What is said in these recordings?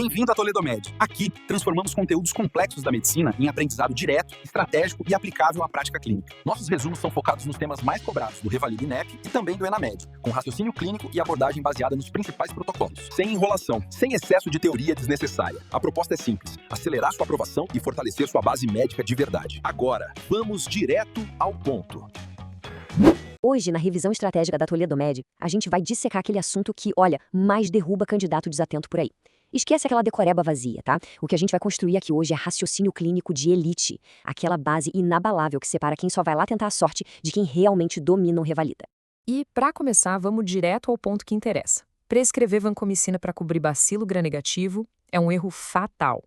Bem-vindo à Toledomed. Aqui, transformamos conteúdos complexos da medicina em aprendizado direto, estratégico e aplicável à prática clínica. Nossos resumos são focados nos temas mais cobrados do Revalida INEP e também do ENAMED, com raciocínio clínico e abordagem baseada nos principais protocolos. Sem enrolação, sem excesso de teoria desnecessária. A proposta é simples: acelerar sua aprovação e fortalecer sua base médica de verdade. Agora, vamos direto ao ponto. Hoje, na revisão estratégica da Toledomed, a gente vai dissecar aquele assunto que, olha, mais derruba candidato desatento por aí. Esquece aquela decoreba vazia, tá? O que a gente vai construir aqui hoje é raciocínio clínico de elite, aquela base inabalável que separa quem só vai lá tentar a sorte de quem realmente domina um Revalida. E, para começar, vamos direto ao ponto que interessa. Prescrever vancomicina para cobrir bacilo gram-negativo é um erro fatal.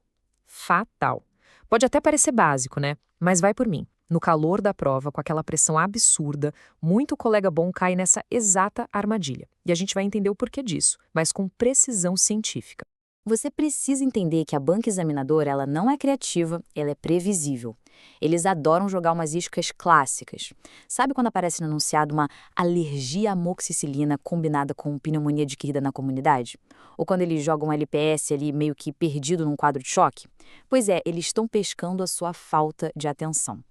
Fatal. Pode até parecer básico, né? Mas vai por mim. No calor da prova, com aquela pressão absurda, muito colega bom cai nessa exata armadilha. E a gente vai entender o porquê disso, mas com precisão científica. Você precisa entender que a banca examinadora ela não é criativa, ela é previsível. Eles adoram jogar umas iscas clássicas. Sabe quando aparece no enunciado uma alergia à amoxicilina combinada com pneumonia adquirida na comunidade? Ou quando eles jogam um LPS ali meio que perdido num quadro de choque? Pois é, eles estão pescando a sua falta de atenção.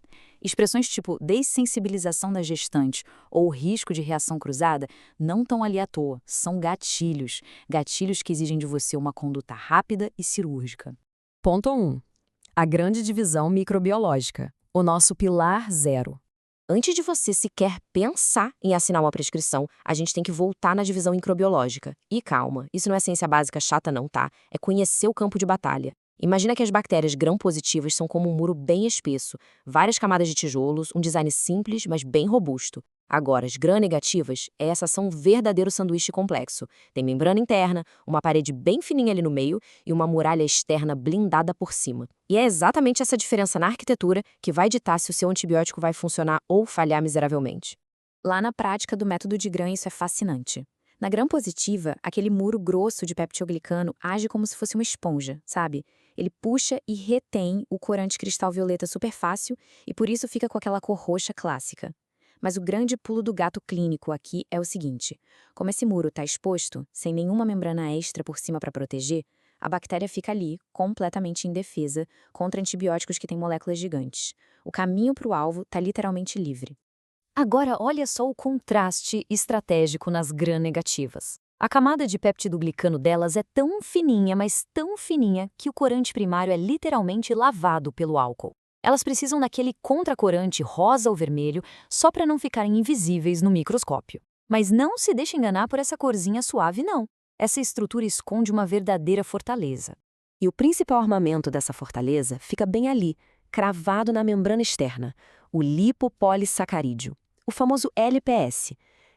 Expressões tipo dessensibilização da gestante ou risco de reação cruzada não estão ali à toa, são gatilhos. Gatilhos que exigem de você uma conduta rápida e cirúrgica. Ponto 1. A grande divisão microbiológica, o nosso pilar 0. Antes de você sequer pensar em assinar uma prescrição, a gente tem que voltar na divisão microbiológica. E calma, isso não é ciência básica chata não, tá? É conhecer o campo de batalha. Imagina que as bactérias gram-positivas são como um muro bem espesso, várias camadas de tijolos, um design simples, mas bem robusto. Agora, as gram-negativas, essas são um verdadeiro sanduíche complexo. Tem membrana interna, uma parede bem fininha ali no meio e uma muralha externa blindada por cima. E é exatamente essa diferença na arquitetura que vai ditar se o seu antibiótico vai funcionar ou falhar miseravelmente. Lá na prática do método de Gram, isso é fascinante. Na gram-positiva, aquele muro grosso de peptidoglicano age como se fosse uma esponja, sabe? Ele puxa e retém o corante cristal violeta super fácil e por isso fica com aquela cor roxa clássica. Mas o grande pulo do gato clínico aqui é o seguinte: como esse muro está exposto, sem nenhuma membrana extra por cima para proteger, a bactéria fica ali, completamente indefesa, contra antibióticos que têm moléculas gigantes. O caminho para o alvo está literalmente livre. Agora, olha só o contraste estratégico nas gram-negativas. A camada de peptidoglicano delas é tão fininha, mas tão fininha, que o corante primário é literalmente lavado pelo álcool. Elas precisam daquele contracorante rosa ou vermelho só para não ficarem invisíveis no microscópio. Mas não se deixe enganar por essa corzinha suave, não. Essa estrutura esconde uma verdadeira fortaleza. E o principal armamento dessa fortaleza fica bem ali, cravado na membrana externa, o lipopolissacarídeo, o famoso LPS.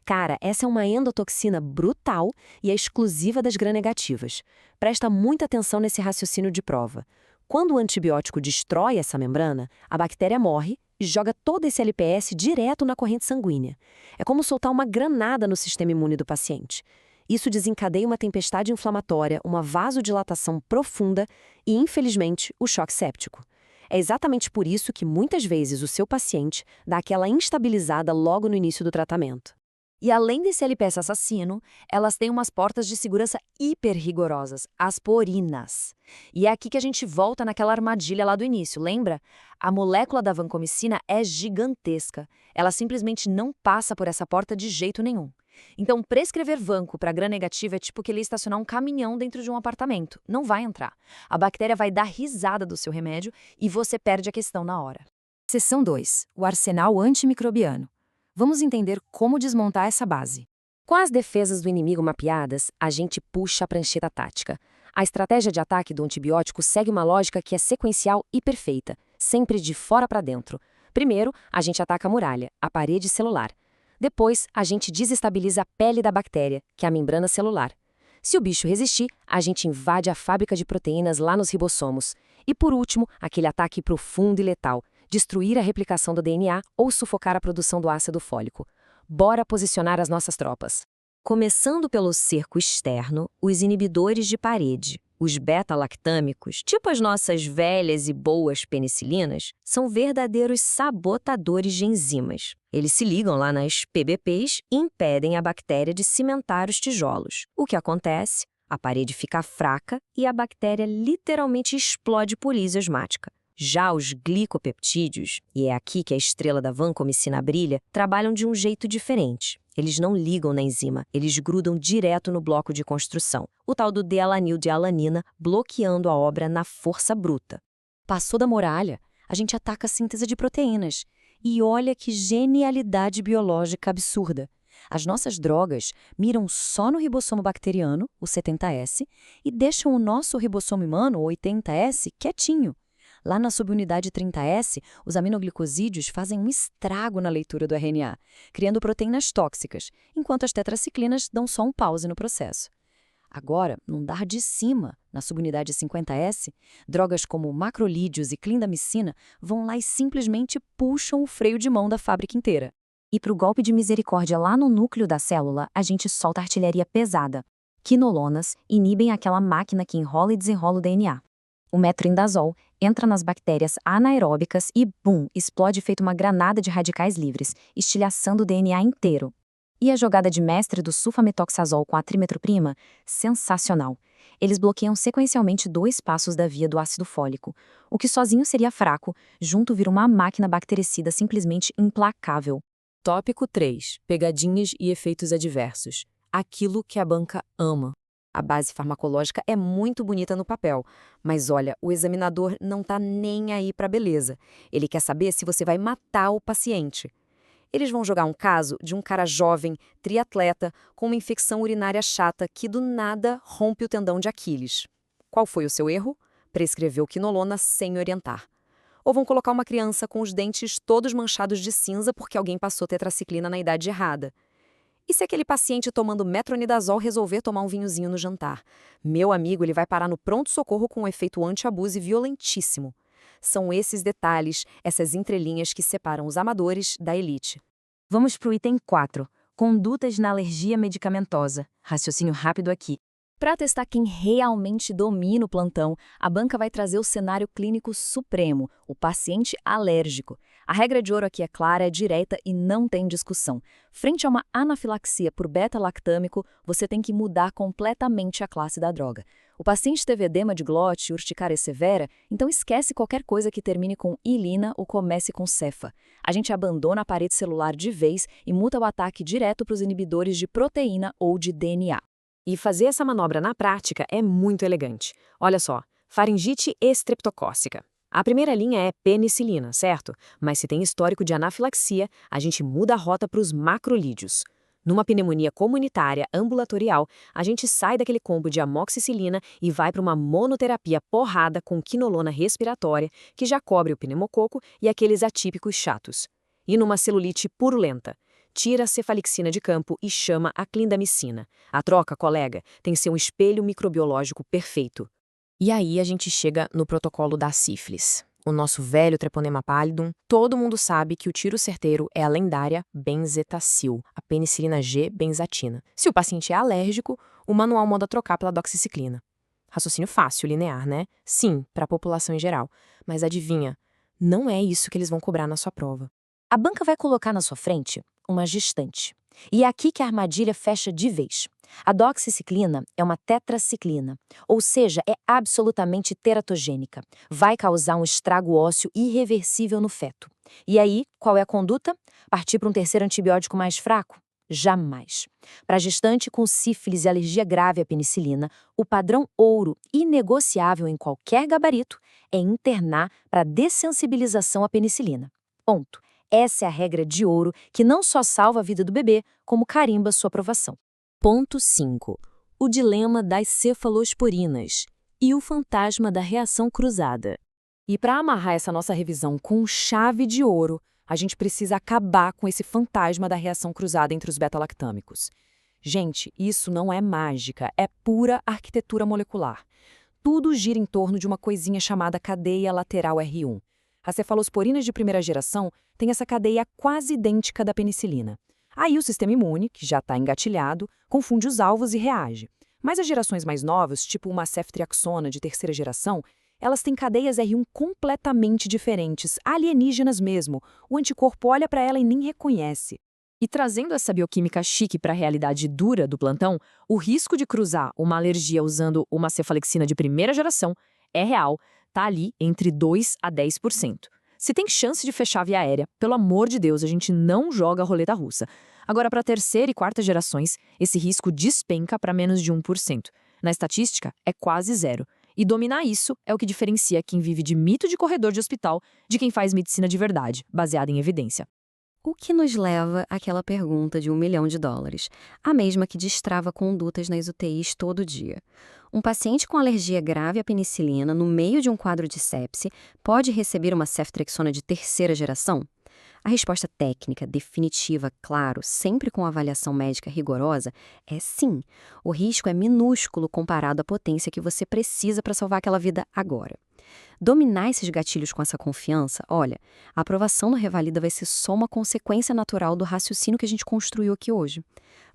Cara, essa é uma endotoxina brutal e é exclusiva das gram-negativas. Presta muita atenção nesse raciocínio de prova. Quando o antibiótico destrói essa membrana, a bactéria morre e joga todo esse LPS direto na corrente sanguínea. É como soltar uma granada no sistema imune do paciente. Isso desencadeia uma tempestade inflamatória, uma vasodilatação profunda e, infelizmente, o choque séptico. É exatamente por isso que muitas vezes o seu paciente dá aquela instabilizada logo no início do tratamento. E além desse LPS assassino, elas têm umas portas de segurança hiper rigorosas, as porinas. E é aqui que a gente volta naquela armadilha lá do início, lembra? A molécula da vancomicina é gigantesca. Ela simplesmente não passa por essa porta de jeito nenhum. Então, prescrever vanco para gram-negativa é tipo que ele estacionar um caminhão dentro de um apartamento. Não vai entrar. A bactéria vai dar risada do seu remédio e você perde a questão na hora. Seção 2. O arsenal antimicrobiano. Vamos entender como desmontar essa base. Com as defesas do inimigo mapeadas, a gente puxa a prancheta tática. A estratégia de ataque do antibiótico segue uma lógica que é sequencial e perfeita, sempre de fora para dentro. Primeiro, a gente ataca a muralha, a parede celular. Depois, a gente desestabiliza a pele da bactéria, que é a membrana celular. Se o bicho resistir, a gente invade a fábrica de proteínas lá nos ribossomos. E por último, aquele ataque profundo e letal, destruir a replicação do DNA ou sufocar a produção do ácido fólico. Bora posicionar as nossas tropas. Começando pelo cerco externo, os inibidores de parede, os beta-lactâmicos, tipo as nossas velhas e boas penicilinas, são verdadeiros sabotadores de enzimas. Eles se ligam lá nas PBPs e impedem a bactéria de cimentar os tijolos. O que acontece? A parede fica fraca e a bactéria literalmente explode por lise osmática. Já os glicopeptídeos, e é aqui que a estrela da vancomicina brilha, trabalham de um jeito diferente. Eles não ligam na enzima, eles grudam direto no bloco de construção, o tal do D-alanil de alanina, bloqueando a obra na força bruta. Passou da muralha, a gente ataca a síntese de proteínas. E olha que genialidade biológica absurda. As nossas drogas miram só no ribossomo bacteriano, o 70S, e deixam o nosso ribossomo humano, o 80S, quietinho. Lá na subunidade 30S, os aminoglicosídeos fazem um estrago na leitura do RNA, criando proteínas tóxicas, enquanto as tetraciclinas dão só um pause no processo. Agora, no andar de cima, na subunidade 50S, drogas como macrolídeos e clindamicina vão lá e simplesmente puxam o freio de mão da fábrica inteira. E para o golpe de misericórdia lá no núcleo da célula, a gente solta artilharia pesada. Quinolonas inibem aquela máquina que enrola e desenrola o DNA. O metrindazol entra nas bactérias anaeróbicas e, bum, explode feito uma granada de radicais livres, estilhaçando o DNA inteiro. E a jogada de mestre do sulfametoxazol com a trimetroprima? Sensacional. Eles bloqueiam sequencialmente 2 passos da via do ácido fólico. O que sozinho seria fraco, junto vira uma máquina bactericida simplesmente implacável. Tópico 3. Pegadinhas e efeitos adversos. Aquilo que a banca ama. A base farmacológica é muito bonita no papel, mas olha, o examinador não tá nem aí pra beleza. Ele quer saber se você vai matar o paciente. Eles vão jogar um caso de um cara jovem, triatleta, com uma infecção urinária chata que do nada rompe o tendão de Aquiles. Qual foi o seu erro? Prescreveu quinolona sem orientar. Ou vão colocar uma criança com os dentes todos manchados de cinza porque alguém passou tetraciclina na idade errada. E se aquele paciente tomando metronidazol resolver tomar um vinhozinho no jantar? Meu amigo, ele vai parar no pronto-socorro com um efeito anti-abuse violentíssimo. São esses detalhes, essas entrelinhas que separam os amadores da elite. Vamos para o item 4. Condutas na alergia medicamentosa. Raciocínio rápido aqui. Para testar quem realmente domina o plantão, a banca vai trazer o cenário clínico supremo, o paciente alérgico. A regra de ouro aqui é clara, é direta e não tem discussão. Frente a uma anafilaxia por beta-lactâmico, você tem que mudar completamente a classe da droga. O paciente teve edema de glote, urticária severa, então esquece qualquer coisa que termine com ilina ou comece com cefa. A gente abandona a parede celular de vez e muta o ataque direto para os inibidores de proteína ou de DNA. E fazer essa manobra na prática é muito elegante. Olha só, faringite estreptocócica. A primeira linha é penicilina, certo? Mas se tem histórico de anafilaxia, a gente muda a rota para os macrolídeos. Numa pneumonia comunitária ambulatorial, a gente sai daquele combo de amoxicilina e vai para uma monoterapia porrada com quinolona respiratória, que já cobre o pneumococo e aqueles atípicos chatos. E numa celulite purulenta, tira a cefalixina de campo e chama a clindamicina. A troca, colega, tem que ser um espelho microbiológico perfeito. E aí a gente chega no protocolo da sífilis. O nosso velho treponema pallidum, todo mundo sabe que o tiro certeiro é a lendária benzetacil, a penicilina G-benzatina. Se o paciente é alérgico, o manual manda trocar pela doxiciclina. Raciocínio fácil, linear, né? Sim, para a população em geral. Mas adivinha, não é isso que eles vão cobrar na sua prova. A banca vai colocar na sua frente uma gestante. E é aqui que a armadilha fecha de vez. A doxiciclina é uma tetraciclina, ou seja, é absolutamente teratogênica. Vai causar um estrago ósseo irreversível no feto. E aí, qual é a conduta? Partir para um terceiro antibiótico mais fraco? Jamais. Para gestante com sífilis e alergia grave à penicilina, o padrão ouro, inegociável em qualquer gabarito, é internar para dessensibilização à penicilina. Ponto. Essa é a regra de ouro que não só salva a vida do bebê, como carimba sua aprovação. Ponto 5. O dilema das cefalosporinas e o fantasma da reação cruzada. E para amarrar essa nossa revisão com chave de ouro, a gente precisa acabar com esse fantasma da reação cruzada entre os beta-lactâmicos. Gente, isso não é mágica, é pura arquitetura molecular. Tudo gira em torno de uma coisinha chamada cadeia lateral R1. As cefalosporinas de primeira geração têm essa cadeia quase idêntica da penicilina. Aí o sistema imune, que já está engatilhado, confunde os alvos e reage. Mas as gerações mais novas, tipo uma ceftriaxona de terceira geração, elas têm cadeias R1 completamente diferentes, alienígenas mesmo. O anticorpo olha para ela e nem reconhece. E trazendo essa bioquímica chique para a realidade dura do plantão, o risco de cruzar uma alergia usando uma cefalexina de primeira geração é real, tá ali entre 2 a 10%. Se tem chance de fechar a via aérea, pelo amor de Deus, a gente não joga roleta russa. Agora, para terceira e quarta gerações, esse risco despenca para menos de 1%. Na estatística, é quase zero. E dominar isso é o que diferencia quem vive de mito de corredor de hospital de quem faz medicina de verdade, baseada em evidência. O que nos leva àquela pergunta de $1 milhão, a mesma que destrava condutas nas UTIs todo dia. Um paciente com alergia grave à penicilina, no meio de um quadro de sepse, pode receber uma ceftriaxona de terceira geração? A resposta técnica, definitiva, claro, sempre com avaliação médica rigorosa, é sim. O risco é minúsculo comparado à potência que você precisa para salvar aquela vida agora. Dominar esses gatilhos com essa confiança, olha, a aprovação no Revalida vai ser só uma consequência natural do raciocínio que a gente construiu aqui hoje.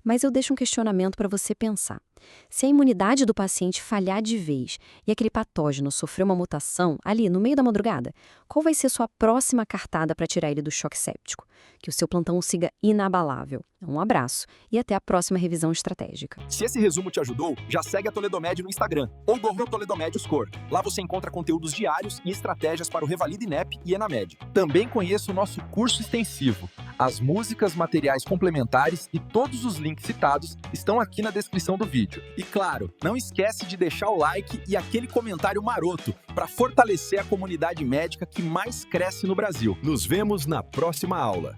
Mas eu deixo um questionamento para você pensar. Se a imunidade do paciente falhar de vez e aquele patógeno sofrer uma mutação ali no meio da madrugada, qual vai ser sua próxima cartada para tirar ele do choque séptico? Que o seu plantão siga inabalável. Um abraço e até a próxima revisão estratégica. Se esse resumo te ajudou, já segue a Toledomed no Instagram ou Google Toledomed Score. Lá você encontra conteúdos diários e estratégias para o Revalida INEP e Enamed. Também conheça o nosso curso extensivo. As músicas, materiais complementares e todos os links citados estão aqui na descrição do vídeo. E claro, não esquece de deixar o like e aquele comentário maroto para fortalecer a comunidade médica que mais cresce no Brasil. Nos vemos na próxima aula.